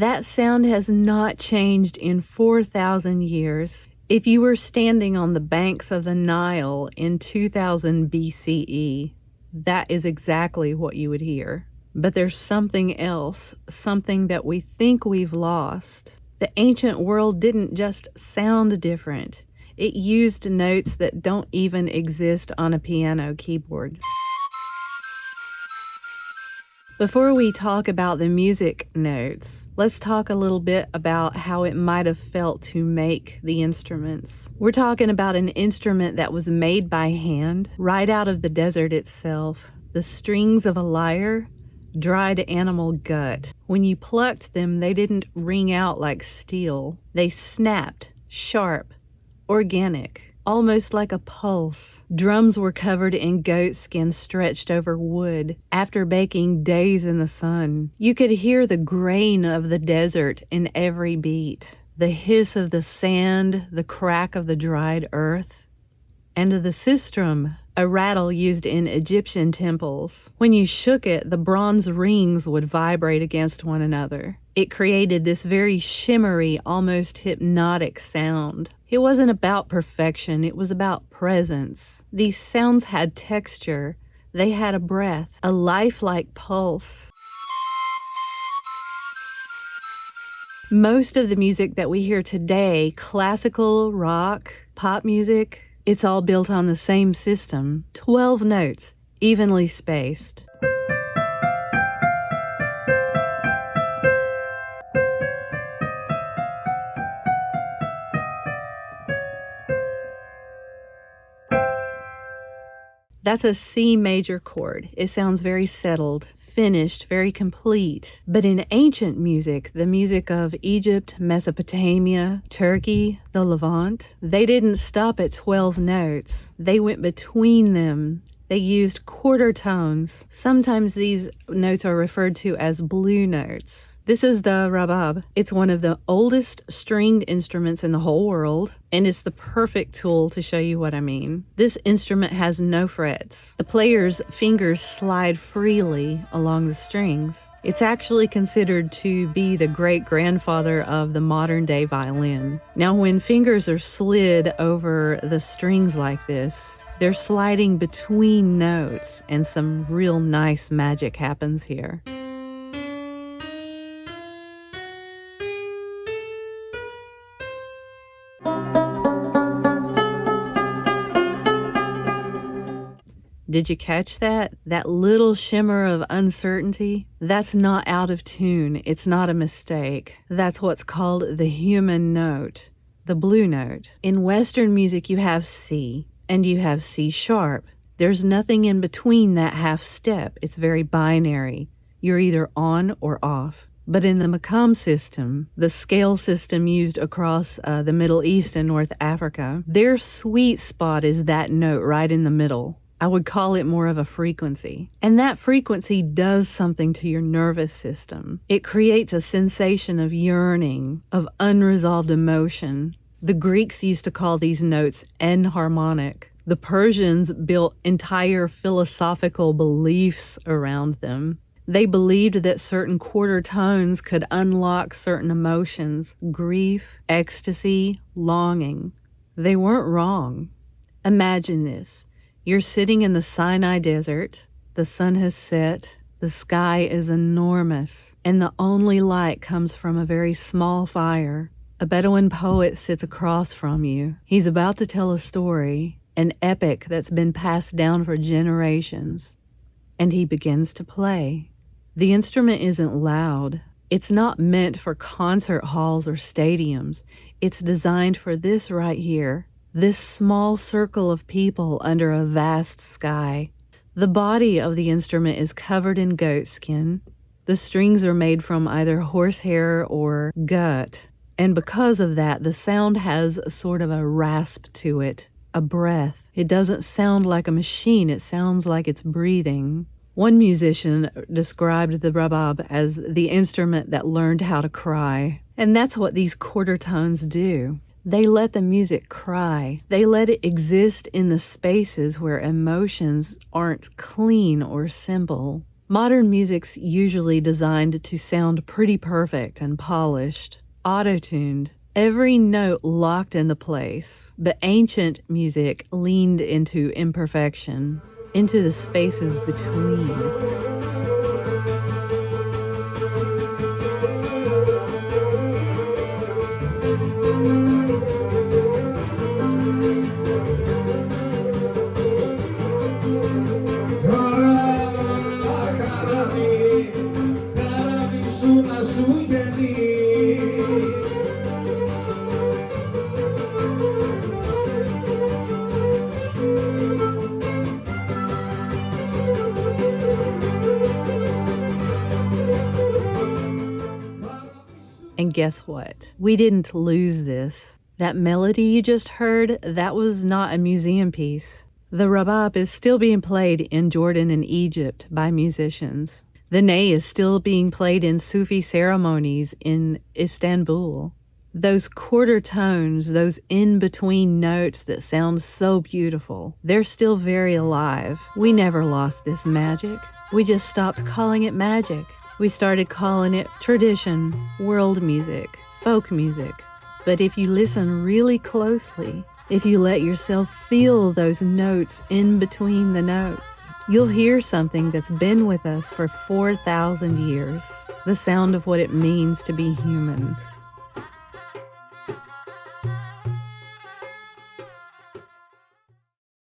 That sound has not changed in 4,000 years. If you were standing on the banks of the Nile in 2000 BCE, that is exactly what you would hear. But there's something else, something that we think we've lost. The ancient world didn't just sound different. It used notes that don't even exist on a piano keyboard. Before we talk about the music notes, let's talk a little bit about how it might have felt to make the instruments. We're talking about an instrument that was made by hand, right out of the desert itself. The strings of a lyre, dried animal gut. When you plucked them, they didn't ring out like steel. They snapped, sharp, organic, almost like a pulse. Drums were covered in goat skin stretched over wood after baking days in the sun. You could hear the grain of the desert in every beat, the hiss of the sand, the crack of the dried earth, and the sistrum, a rattle used in Egyptian temples. When you shook it, the bronze rings would vibrate against one another. It created this very shimmery, almost hypnotic sound. It wasn't about perfection, it was about presence. These sounds had texture. They had a breath, a lifelike pulse. Most of the music that we hear today, classical, rock, pop music, it's all built on the same system. 12 notes, evenly spaced. That's a C major chord. It sounds very settled, finished, very complete. But in ancient music, the music of Egypt, Mesopotamia, Turkey, the Levant, they didn't stop at 12 notes. They went between them. They used quarter tones. Sometimes these notes are referred to as blue notes. This is the Rabab. It's one of the oldest stringed instruments in the whole world, and it's the perfect tool to show you what I mean. This instrument has no frets. The player's fingers slide freely along the strings. It's actually considered to be the great-grandfather of the modern-day violin. Now, when fingers are slid over the strings like this, they're sliding between notes, and some real nice magic happens here. Did you catch that? That little shimmer of uncertainty? That's not out of tune. It's not a mistake. That's what's called the human note, the blue note. In Western music, you have C and you have C sharp. There's nothing in between that half step. It's very binary. You're either on or off. But in the makam system, the scale system used across the Middle East and North Africa, their sweet spot is that note right in the middle. I would call it more of a frequency. And that frequency does something to your nervous system. It creates a sensation of yearning, of unresolved emotion. The Greeks used to call these notes enharmonic. The Persians built entire philosophical beliefs around them. They believed that certain quarter tones could unlock certain emotions, grief, ecstasy, longing. They weren't wrong. Imagine this. You're sitting in the Sinai Desert, the sun has set, the sky is enormous, and the only light comes from a very small fire. A Bedouin poet sits across from you. He's about to tell a story, an epic that's been passed down for generations, and he begins to play. The instrument isn't loud. It's not meant for concert halls or stadiums. It's designed for this right here. This small circle of people under a vast sky. The body of the instrument is covered in goat skin. The strings are made from either horsehair or gut. And because of that, the sound has sort of a rasp to it, a breath. It doesn't sound like a machine. It sounds like it's breathing. One musician described the Rabab as the instrument that learned how to cry. And that's what these quarter tones do. They let the music cry. They let it exist in the spaces where emotions aren't clean or simple. Modern music's usually designed to sound pretty perfect and polished, auto-tuned, every note locked into place. But ancient music leaned into imperfection, into the spaces between. And guess what? We didn't lose this. That melody you just heard, that was not a museum piece. The Rabab is still being played in Jordan and Egypt by musicians. The ney is still being played in Sufi ceremonies in Istanbul. Those quarter tones, those in-between notes that sound so beautiful, they're still very alive. We never lost this magic. We just stopped calling it magic. We started calling it tradition, world music, folk music. But if you listen really closely, if you let yourself feel those notes in between the notes, you'll hear something that's been with us for 4,000 years. The sound of what it means to be human.